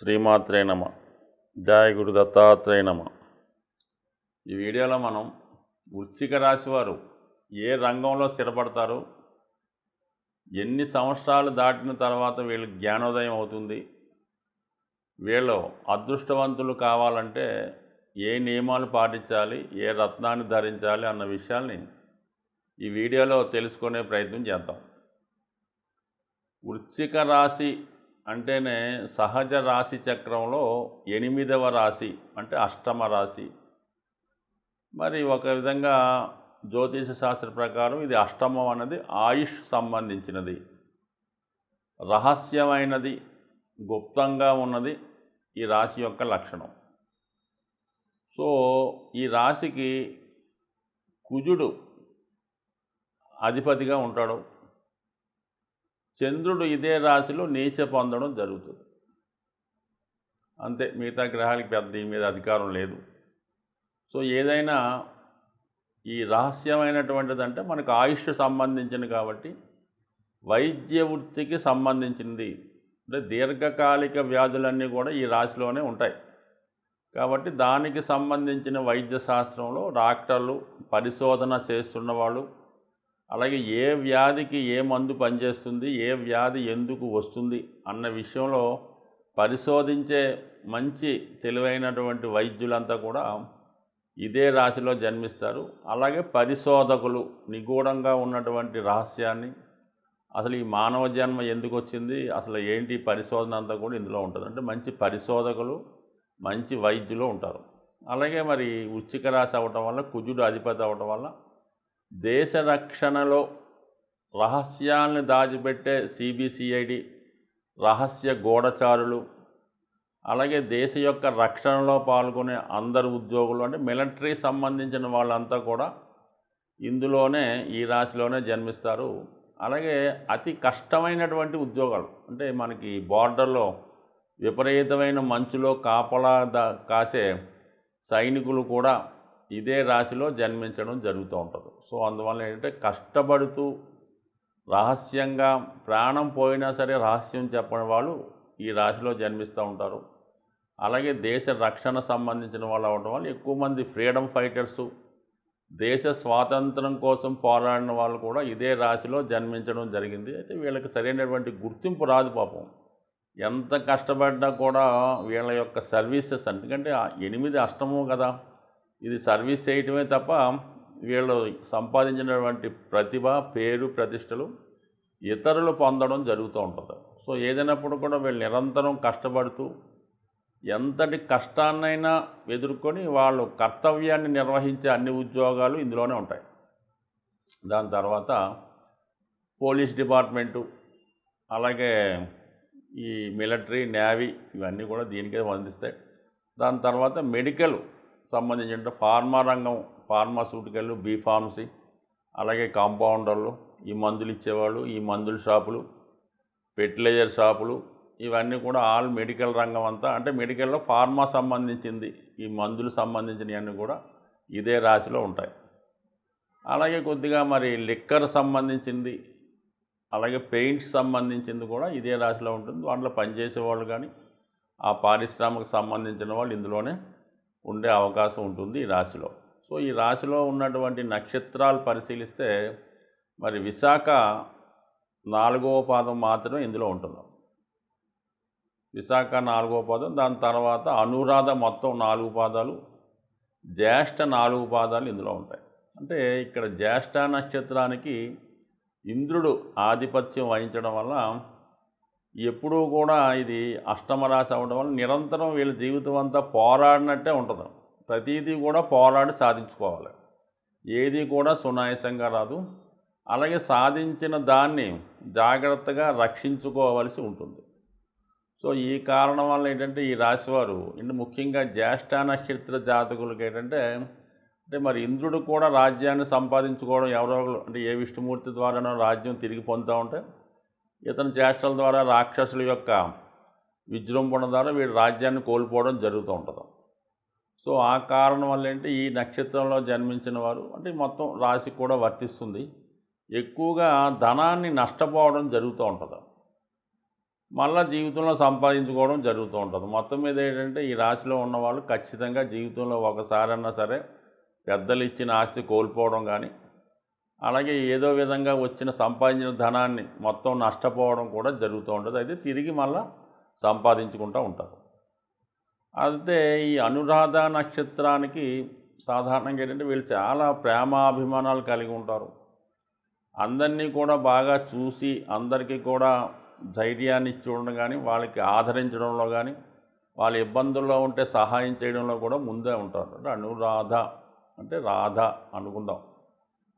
శ్రీమాత్రే నమ. జయ గురు దత్తాత్రేయ నమ. ఈ వీడియోలో మనం వృశ్చిక రాశి వారు ఏ రంగంలో స్థిరపడతారు, ఎన్ని సంవత్సరాలు దాటిన తర్వాత వీళ్ళకి జ్ఞానోదయం అవుతుంది, వీళ్ళు అదృష్టవంతులు కావాలంటే ఏ నియమాలు పాటించాలి, ఏ రత్నాన్ని ధరించాలి అన్న విషయాల్ని ఈ వీడియోలో తెలుసుకునే ప్రయత్నం చేద్దాం. వృశ్చిక రాశి అంటేనే సహజ రాశి చక్రంలో 8వ రాశి, అంటే అష్టమ రాశి. మరి ఒక విధంగా జ్యోతిష శాస్త్ర ప్రకారం ఇది అష్టమం అన్నది ఆయుష్ సంబంధించినది, రహస్యమైనది, గుప్తంగా ఉన్నది ఈ రాశి యొక్క లక్షణం. సో ఈ రాశికి కుజుడు అధిపతిగా ఉంటాడు. చంద్రుడు ఇదే రాశిలో నీచ పొందడం జరుగుతుంది. అంతే, మిగతా గ్రహాలకి పెద్ద దీని మీద అధికారం లేదు. సో ఏదైనా ఈ రహస్యమైనటువంటిదంటే మనకు ఆయుష్ సంబంధించింది కాబట్టి వైద్య వృత్తికి సంబంధించింది, అంటే దీర్ఘకాలిక వ్యాధులన్నీ కూడా ఈ రాశిలోనే ఉంటాయి. కాబట్టి దానికి సంబంధించిన వైద్య శాస్త్రంలో డాక్టర్లు, పరిశోధన చేస్తున్న వాళ్ళు, అలాగే ఏ వ్యాధికి ఏ మందు పనిచేస్తుంది, ఏ వ్యాధి ఎందుకు వస్తుంది అన్న విషయంలో పరిశోధించే మంచి తెలివైనటువంటి వైద్యులంతా కూడా ఇదే రాశిలో జన్మిస్తారు. అలాగే పరిశోధకులు నిగూఢంగా ఉన్నటువంటి రహస్యాన్ని, అసలు ఈ మానవ జన్మ ఎందుకు వచ్చింది, అసలు ఏంటి పరిశోధన అంతా కూడా ఇందులో ఉంటుంది. అంటే మంచి పరిశోధకులు, మంచి వైద్యులు ఉంటారు. అలాగే మరి వృశ్చిక రాశి అవ్వటం వల్ల, కుజుడు అధిపతి అవ్వటం వల్ల దేశ రక్షణలో రహస్యాలను దాచిపెట్టే సిబిసిఐడి, రహస్య గూఢచారులు, అలాగే దేశ యొక్క రక్షణలో పాల్గొనే అందరు ఉద్యోగులు, అంటే మిలిటరీ సంబంధించిన వాళ్ళంతా కూడా ఇందులోనే, ఈ రాశిలోనే జన్మిస్తారు. అలాగే అతి కష్టమైనటువంటి ఉద్యోగాలు, అంటే మనకి బార్డర్లో విపరీతమైన మంచులో కాపలా కాసే సైనికులు కూడా ఇదే రాశిలో జన్మించడం జరుగుతూ ఉంటుంది. సో అందువల్ల ఏంటంటే కష్టపడుతూ రహస్యంగా, ప్రాణం పోయినా సరే రహస్యం చెప్పని వాళ్ళు ఈ రాశిలో జన్మిస్తూ ఉంటారు. అలాగే దేశ రక్షణ సంబంధించిన వాళ్ళు అవడం వల్ల ఎక్కువ మంది ఫ్రీడమ్ ఫైటర్సు, దేశ స్వాతంత్రం కోసం పోరాడిన వాళ్ళు కూడా ఇదే రాశిలో జన్మించడం జరిగింది. అయితే వీళ్ళకి సరైనటువంటి గుర్తింపు రాదు పాపం. ఎంత కష్టపడ్డా కూడా వీళ్ళ యొక్క సర్వీసెస్, ఎందుకంటే 8 అష్టమం కదా, ఇది సర్వీస్ చేయటమే తప్ప వీళ్ళు సంపాదించినటువంటి ప్రతిభ, పేరు, ప్రతిష్టలు ఇతరులు పొందడం జరుగుతూ ఉంటుంది. సో ఏదైనప్పుడు కూడా వీళ్ళు నిరంతరం కష్టపడుతూ ఎంతటి కష్టాన్నైనా ఎదుర్కొని వాళ్ళు కర్తవ్యాన్ని నిర్వహించే అన్ని ఉద్యోగాలు ఇందులోనే ఉంటాయి. దాని తర్వాత పోలీస్ డిపార్ట్మెంటు, అలాగే ఈ మిలిటరీ, నేవీ, ఇవన్నీ కూడా దీనికే అందిస్తాయి. దాని తర్వాత మెడికల్ సంబంధించిన ఫార్మా రంగం, ఫార్మాస్యూటికల్, బీఫార్మసీ, అలాగే కాంపౌండర్లు, ఈ మందులు ఇచ్చేవాళ్ళు, ఈ మందుల షాపులు, ఫెర్టిలైజర్ షాపులు, ఇవన్నీ కూడా ఆల్ మెడికల్ రంగం అంతా. అంటే మెడికల్లో ఫార్మా సంబంధించింది, ఈ మందులు సంబంధించినవన్నీ కూడా ఇదే రాశిలో ఉంటాయి. అలాగే కొద్దిగా మరి లిక్కర్ సంబంధించింది, అలాగే పెయింట్స్ సంబంధించింది కూడా ఇదే రాశిలో ఉంటుంది. దాంట్లో పనిచేసేవాళ్ళు కానీ ఆ పారిశ్రామిక సంబంధించిన వాళ్ళు ఇందులోనే ఉండే అవకాశం ఉంటుంది ఈ రాశిలో. సో ఈ రాశిలో ఉన్నటువంటి నక్షత్రాలు పరిశీలిస్తే మరి విశాఖ 4వ పాదం మాత్రమే ఇందులో ఉంటుంది. విశాఖ 4వ పాదం, దాని తర్వాత అనురాధ మొత్తం 4 పాదాలు, జ్యేష్ఠ 4 పాదాలు ఇందులో ఉంటాయి. అంటే ఇక్కడ జ్యేష్ఠ నక్షత్రానికి ఇంద్రుడు ఆధిపత్యం వహించడం వల్ల ఎప్పుడూ కూడా ఇది అష్టమ రాశి అవ్వడం వల్ల నిరంతరం వీళ్ళ జీవితం అంతా పోరాడినట్టే ఉంటుంది. ప్రతిదీ కూడా పోరాడి సాధించుకోవాలి, ఏది కూడా సునాయాసంగా రాదు. అలాగే సాధించిన దాన్ని జాగ్రత్తగా రక్షించుకోవలసి ఉంటుంది. సో ఈ కారణం వల్ల ఏంటంటే ఈ రాశివారు, ముఖ్యంగా జ్యేష్ఠ నక్షత్ర జాతకులకి ఏంటంటే, అంటే మరి ఇంద్రుడు కూడా రాజ్యాన్ని సంపాదించుకోవడం, ఎవరో అంటే ఏ విష్ణుమూర్తి ద్వారానో రాజ్యం తిరిగి పొందుతూ ఉంటే ఇతని చేష్టల ద్వారా రాక్షసుల యొక్క విజృంభణ ద్వారా వీడు రాజ్యాన్ని కోల్పోవడం జరుగుతూ ఉంటుంది. సో ఆ కారణం వల్ల ఏంటి, ఈ నక్షత్రంలో జన్మించిన వారు, అంటే మొత్తం రాశి కూడా వర్తిస్తుంది, ఎక్కువగా ధనాన్ని నష్టపోవడం జరుగుతూ ఉంటుంది. మళ్ళీ జీవితంలో సంపాదించుకోవడం జరుగుతూ ఉంటుంది. మొత్తం మీద ఏంటంటే ఈ రాశిలో ఉన్నవాళ్ళు ఖచ్చితంగా జీవితంలో ఒకసారన్నా సరే పెద్దలు ఇచ్చిన ఆస్తి కోల్పోవడం కానీ, అలాగే ఏదో విధంగా వచ్చిన సంపాదించిన ధనాన్ని మొత్తం నష్టపోవడం కూడా జరుగుతూ ఉంటుంది. అయితే తిరిగి మళ్ళీ సంపాదించుకుంటూ ఉంటారు. అయితే ఈ అనురాధ నక్షత్రానికి సాధారణంగా ఏంటంటే వీళ్ళు చాలా ప్రేమాభిమానాలు కలిగి ఉంటారు. అందరినీ కూడా బాగా చూసి అందరికీ కూడా ధైర్యాన్ని ఇచ్చి కానీ, వాళ్ళకి ఆదరించడంలో కానీ, వాళ్ళ ఇబ్బందుల్లో ఉంటే సహాయం చేయడంలో కూడా ముందే ఉంటారు. అంటే అనురాధ అంటే రాధ అనుకుందాం.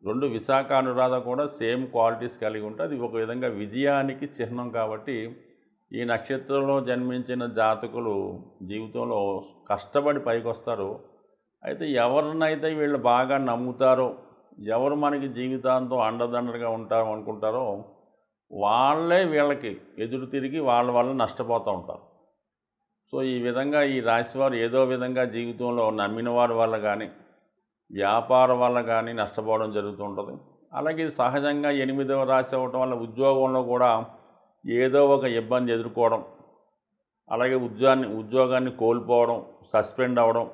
రెండు విశాఖ అనురాధ కూడా సేమ్ క్వాలిటీస్ కలిగి ఉంటే అది ఒక విధంగా విజయానికి చిహ్నం. కాబట్టి ఈ నక్షత్రంలో జన్మించిన జాతకులు జీవితంలో కష్టపడి పైకి వస్తారు. అయితే ఎవరినైతే వీళ్ళు బాగా నమ్ముతారో, ఎవరు మనకి జీవితాంతం అండదండగా ఉంటారు అనుకుంటారో వాళ్ళే వీళ్ళకి ఎదురు తిరిగి వాళ్ళ వల్ల నష్టపోతూ ఉంటారు. సో ఈ విధంగా ఈ రాశివారు ఏదో విధంగా జీవితంలో నమ్మిన వారి వల్ల కానీ, వ్యాపారం వల్ల కానీ నష్టపోవడం జరుగుతూ ఉంటుంది. అలాగే ఇది సహజంగా 8వ రాశి అవ్వటం వల్ల ఉద్యోగంలో కూడా ఏదో ఒక ఇబ్బంది ఎదుర్కోవడం, అలాగే ఉద్యోగాన్ని కోల్పోవడం, సస్పెండ్ అవ్వడం,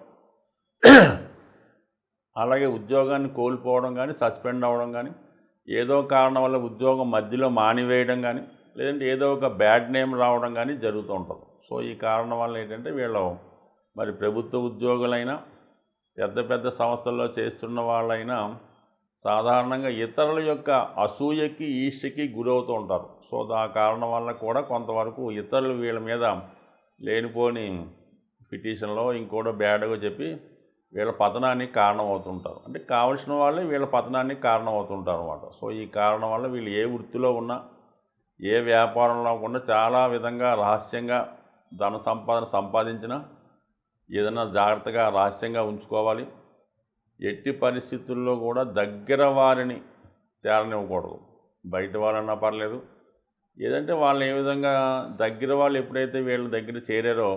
అలాగే ఉద్యోగాన్ని కోల్పోవడం కానీ, సస్పెండ్ అవ్వడం కానీ, ఏదో కారణం వల్ల ఉద్యోగం మధ్యలో మానివేయడం కానీ, లేదంటే ఏదో ఒక బ్యాడ్ నేమ్ రావడం కానీ జరుగుతూ ఉంటుంది. సో ఈ కారణం వల్ల ఏంటంటే వీళ్ళు మరి ప్రభుత్వ ఉద్యోగులైనా, పెద్ద పెద్ద సంస్థల్లో చేస్తున్న వాళ్ళైనా సాధారణంగా ఇతరుల యొక్క అసూయకి, ఈర్ష్యకి గురవుతూ ఉంటారు. సో ఆ కారణం వల్ల కూడా కొంతవరకు ఇతరులు వీళ్ళ మీద లేనిపోని పిటిషన్లో ఇంకోటో బ్యాడ్గా చెప్పి వీళ్ళ పతనానికి కారణం అవుతుంటారు. అంటే కావలసిన వాళ్ళే వీళ్ళ పతనానికి కారణం అవుతుంటారు అన్నమాట. సో ఈ కారణం వల్ల వీళ్ళు ఏ వృత్తిలో ఉన్నా, ఏ వ్యాపారంలో ఉన్నా చాలా విధంగా రహస్యంగా ధన సంపాదించినా ఏదైనా జాగ్రత్తగా రహస్యంగా ఉంచుకోవాలి. ఎట్టి పరిస్థితుల్లో కూడా దగ్గర వారిని చేరనివ్వకూడదు. బయట వాళ్ళన్నా పర్లేదు, ఏదంటే వాళ్ళు ఏ విధంగా దగ్గర వాళ్ళు ఎప్పుడైతే వీళ్ళ దగ్గర చేరారో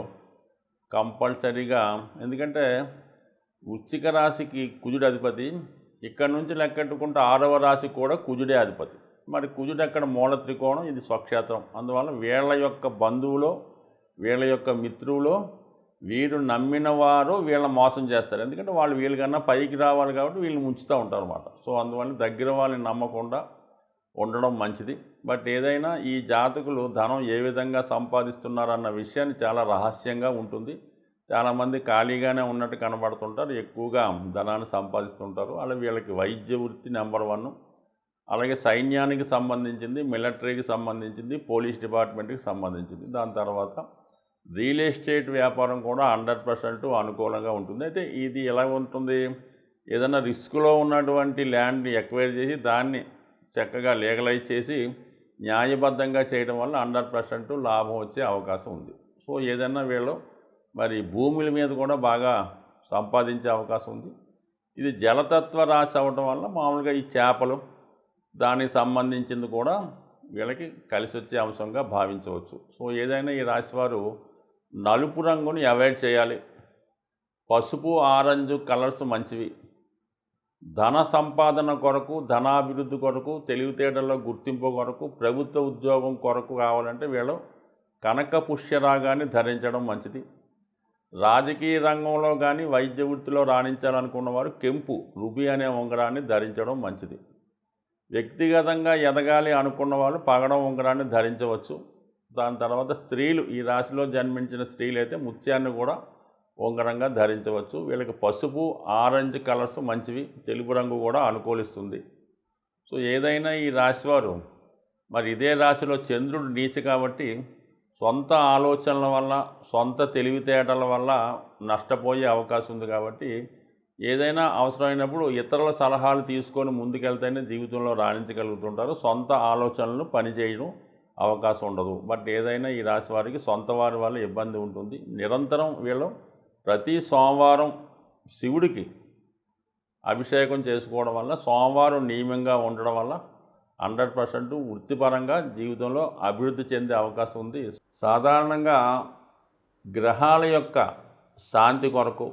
కంపల్సరీగా, ఎందుకంటే వృశ్చిక రాశికి కుజుడు అధిపతి, ఇక్కడ నుంచి లెక్కెట్టుకుంటే 6వ రాశి కూడా కుజుడే అధిపతి. మరి కుజుడు అక్కడ మూల త్రికోణం, ఇది స్వక్షేత్రం. అందువల్ల వీళ్ళ యొక్క బంధువులో, వీళ్ళ యొక్క మిత్రులో వీరు నమ్మిన వారు వీళ్ళ మోసం చేస్తారు. ఎందుకంటే వాళ్ళు వీళ్ళకన్నా పైకి రావాలి కాబట్టి వీళ్ళు ముంచుతూ ఉంటారు అన్నమాట. సో అందువల్ల దగ్గర వాళ్ళని నమ్మకుండా ఉండడం మంచిది. బట్ ఏదైనా ఈ జాతకులు ధనం ఏ విధంగా సంపాదిస్తున్నారన్న విషయాన్ని చాలా రహస్యంగా ఉంటుంది. చాలామంది ఖాళీగానే ఉన్నట్టు కనబడుతుంటారు, ఎక్కువగా ధనాన్ని సంపాదిస్తుంటారు. అలా వీళ్ళకి వైద్య వృత్తి నెంబర్ 1, అలాగే సైన్యానికి సంబంధించింది, మిలిటరీకి సంబంధించింది, పోలీస్ డిపార్ట్మెంట్కి సంబంధించింది. దాని తర్వాత రియల్ ఎస్టేట్ వ్యాపారం కూడా 100% అనుకూలంగా ఉంటుంది. అయితే ఇది ఎలా ఉంటుంది, ఏదైనా రిస్క్లో ఉన్నటువంటి ల్యాండ్ని ఎక్వైర్ చేసి దాన్ని చక్కగా లీగలైజ్ చేసి న్యాయబద్ధంగా చేయడం వల్ల 100% లాభం వచ్చే అవకాశం ఉంది. సో ఏదైనా వీళ్ళు మరి భూముల మీద కూడా బాగా సంపాదించే అవకాశం ఉంది. ఇది జలతత్వ రాశి అవ్వటం వల్ల మామూలుగా ఈ చేపలు దానికి సంబంధించింది కూడా వీళ్ళకి కలిసి వచ్చే అంశంగా భావించవచ్చు. సో ఏదైనా ఈ రాశివారు నలుపు రంగుని అవాయిడ్ చేయాలి. పసుపు, ఆరెంజ్ కలర్స్ మంచివి. ధన సంపాదన కొరకు, ధనాభివృద్ధి కొరకు, తెలివితేటల్లో గుర్తింపు కొరకు, ప్రభుత్వ ఉద్యోగం కొరకు కావాలంటే వీళ్ళు కనక పుష్యరాగాన్ని ధరించడం మంచిది. రాజకీయ రంగంలో కానీ వైద్య వృత్తిలో రాణించాలనుకున్న వారు కెంపు రుబి అనే ఉంగరాన్ని ధరించడం మంచిది. వ్యక్తిగతంగా ఎదగాలి అనుకున్న వాళ్ళు పగడం ఉంగరాన్ని ధరించవచ్చు. దాని తర్వాత స్త్రీలు, ఈ రాశిలో జన్మించిన స్త్రీలు అయితే ముత్యాన్ని కూడా ఉంగరంగా ధరించవచ్చు. వీళ్ళకి పసుపు, ఆరెంజ్ కలర్స్ మంచివి, తెలుపు రంగు కూడా అనుకూలిస్తుంది. సో ఏదైనా ఈ రాశివారు మరి ఇదే రాశిలో చంద్రుడు నీచ కాబట్టి సొంత ఆలోచనల వల్ల, సొంత తెలివితేటల వల్ల నష్టపోయే అవకాశం ఉంది. కాబట్టి ఏదైనా అవసరమైనప్పుడు ఇతరుల సలహాలు తీసుకొని ముందుకెళ్తేనే జీవితంలో రాణించగలుగుతుంటారు. సొంత ఆలోచనలను పనిచేయడం అవకాశం ఉండదు. బట్ ఏదైనా ఈ రాశి వారికి సొంత వారి వల్ల ఇబ్బంది ఉంటుంది. నిరంతరం వీళ్ళు ప్రతి సోమవారం శివుడికి అభిషేకం చేసుకోవడం వల్ల, సోమవారం నియమంగా ఉండడం వల్ల 100% వృత్తిపరంగా జీవితంలో అభివృద్ధి చెందే అవకాశం ఉంది. సాధారణంగా గ్రహాల యొక్క శాంతి కొరకు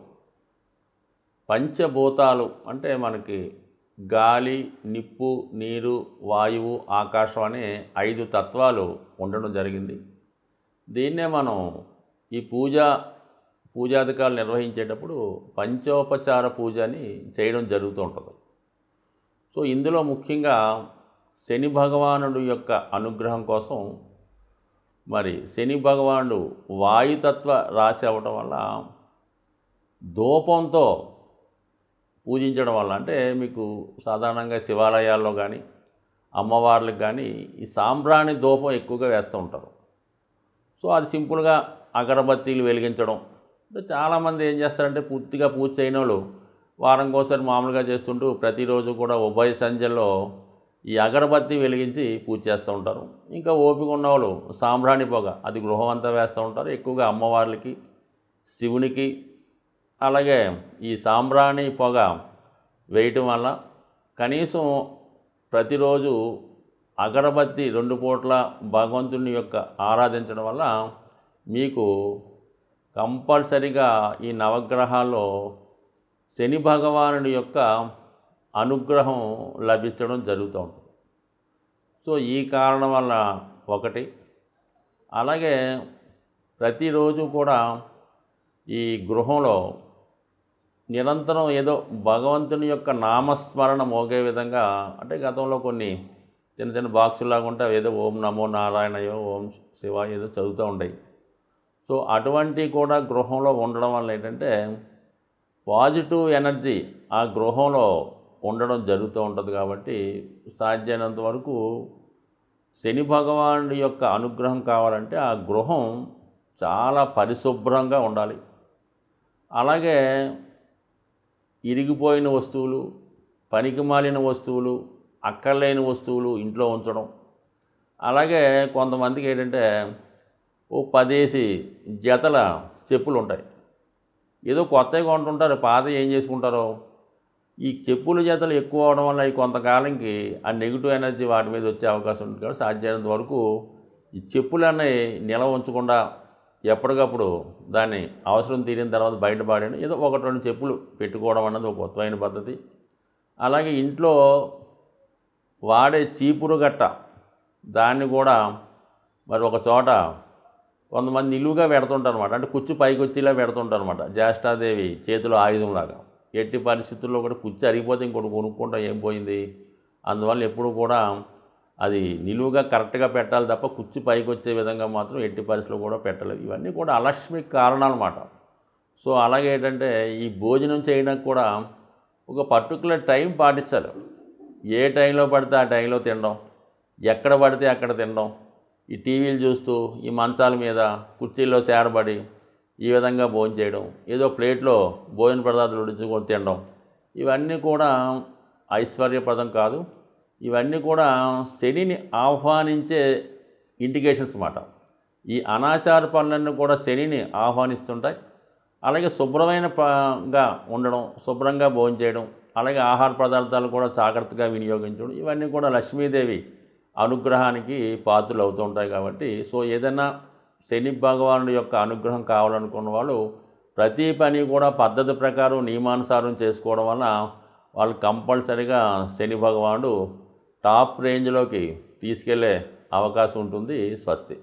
పంచభూతాలు అంటే మనకి గాలి, నిప్పు, నీరు, వాయువు, ఆకాశం అనే 5 తత్వాలు ఉండడం జరిగింది. దీన్నే మనం ఈ పూజాధికాలు నిర్వహించేటప్పుడు పంచోపచార పూజ అని చేయడం జరుగుతూ ఉంటుంది. సో ఇందులో ముఖ్యంగా శని భగవానుడు యొక్క అనుగ్రహం కోసం, మరి శని భగవానుడు వాయుతత్వ రాశి అవ్వటం వల్ల ధూపంతో పూజించడం వల్ల, అంటే మీకు సాధారణంగా శివాలయాల్లో కానీ అమ్మవార్లకు కానీ ఈ సాంబ్రాణి ధూపం ఎక్కువగా వేస్తూ ఉంటారు. సో అది సింపుల్గా అగరబత్తీలు వెలిగించడం. అంటే చాలామంది ఏం చేస్తారంటే పూర్తిగా పూజ చేయని వాళ్ళు వారంకోసారి మామూలుగా చేస్తుంటూ ప్రతిరోజు కూడా ఉభయ సంధ్యల్లో ఈ అగరబత్తి వెలిగించి పూజ చేస్తూ ఉంటారు. ఇంకా ఓపిక ఉన్నవాళ్ళు సాంబ్రాణి పొగ అది గృహం అంతా వేస్తూ ఉంటారు. ఎక్కువగా అమ్మవార్లకి, శివునికి. అలాగే ఈ సాంబ్రాణి పొగ వేయటం వల్ల కనీసం ప్రతిరోజు అగరబత్తి 2 పూట్ల భగవంతుని యొక్క ఆరాధించడం వల్ల మీకు కంపల్సరిగా ఈ నవగ్రహాల్లో శని భగవానుడి యొక్క అనుగ్రహం లభించడం జరుగుతూ ఉంటుంది. సో ఈ కారణం వల్ల ఒకటి. అలాగే ప్రతిరోజు కూడా ఈ గృహంలో నిరంతరం ఏదో భగవంతుని యొక్క నామస్మరణ మోగే విధంగా, అంటే గతంలో కొన్ని చిన్న చిన్న బాక్సులాగా ఉంటే ఏదో ఓం నమో నారాయణయో, ఓం శివాయ ఏదో చదువుతూ ఉంటాయి. సో అటువంటి కూడా గృహంలో ఉండడం వల్ల ఏంటంటే పాజిటివ్ ఎనర్జీ ఆ గృహంలో ఉండడం జరుగుతూ ఉంటుంది. కాబట్టి సాధ్యమైనంత వరకు శని భగవానుడి యొక్క అనుగ్రహం కావాలంటే ఆ గృహం చాలా పరిశుభ్రంగా ఉండాలి. అలాగే ఇరిగిపోయిన వస్తువులు, పనికిమాలిన వస్తువులు, అక్కర్లేని వస్తువులు ఇంట్లో ఉంచడం. అలాగే కొంతమందికి ఏంటంటే ఓ 10 జతల చెప్పులు ఉంటాయి. ఏదో కొత్తవి కొంటుంటారు, పాత ఏం చేసుకుంటారో. ఈ చెప్పుల జతలు ఎక్కువ అవడం వల్ల ఈ కొంతకాలంకి ఆ నెగిటివ్ ఎనర్జీ వాటి మీద వచ్చే అవకాశం ఉంటుంది. కాబట్టి సాధ్యమైనంత వరకు ఈ చెప్పులన్నీ నిల్వ ఉంచకుండా ఎప్పటికప్పుడు దాన్ని అవసరం తీరిన తర్వాత బయటపడేయండి. ఏదో 1-2 చెప్పులు పెట్టుకోవడం అన్నది ఒక కొత్తమైన పద్ధతి. అలాగే ఇంట్లో వాడే చీపురు గట్ట దాన్ని కూడా మరి ఒక చోట కొంతమంది నిలువుగా పెడుతుంటారు అనమాట. అంటే కుచ్చు పైకి వచ్చేలా పెడుతుంటారు అనమాట. జ్యేష్ఠాదేవి చేతిలో ఆయుధంలాగా. ఎట్టి పరిస్థితుల్లో కూడా కుచ్చు అరిగిపోతే ఇంకోటి కొనుక్కుంటా ఏం పోయింది. అందువల్ల ఎప్పుడు కూడా అది నిలువుగా కరెక్ట్గా పెట్టాలి తప్ప కుచ్చు పైకి వచ్చే విధంగా మాత్రం ఎట్టి పరిస్థితుల్లో కూడా పెట్టలేదు. ఇవన్నీ కూడా అలక్ష్మికి కారణాలు అన్నమాట. సో అలాగే ఏంటంటే ఈ భోజనం చేయడానికి కూడా ఒక పర్టికులర్ టైం పాటించాలి. ఏ టైంలో పడితే ఆ టైంలో తినడం, ఎక్కడ పడితే అక్కడ తినడం, ఈ టీవీలు చూస్తూ ఈ మంచాల మీద కుర్చీల్లో సేరబడి ఈ విధంగా భోజనం చేయడం, ఏదో ప్లేట్లో భోజన పదార్థాలు ఉడించుకొని తినడం, ఇవన్నీ కూడా ఐశ్వర్యప్రదం కాదు. ఇవన్నీ కూడా శనిని ఆహ్వానించే ఇండికేషన్స్ అన్నమాట. ఈ అనాచార పనులన్నీ కూడా శనిని ఆహ్వానిస్తుంటాయి. అలాగే శుభ్రమైనగా ఉండడం, శుభ్రంగా భోజనం చేయడం, అలాగే ఆహార పదార్థాలు కూడా జాగ్రత్తగా వినియోగించడం, ఇవన్నీ కూడా లక్ష్మీదేవి అనుగ్రహానికి పాత్రలు అవుతూ ఉంటాయి. కాబట్టి సో ఏదైనా శని భగవానుడి యొక్క అనుగ్రహం కావాలనుకున్న వాళ్ళు ప్రతి పని కూడా పద్ధతి ప్రకారం నియమానుసారం చేసుకోవడం వల్ల వాళ్ళు కంపల్సరీగా శని భగవానుడు టాప్ రేంజ్లోకి తీసుకెళ్లే అవకాశం ఉంటుంది. స్వస్తి.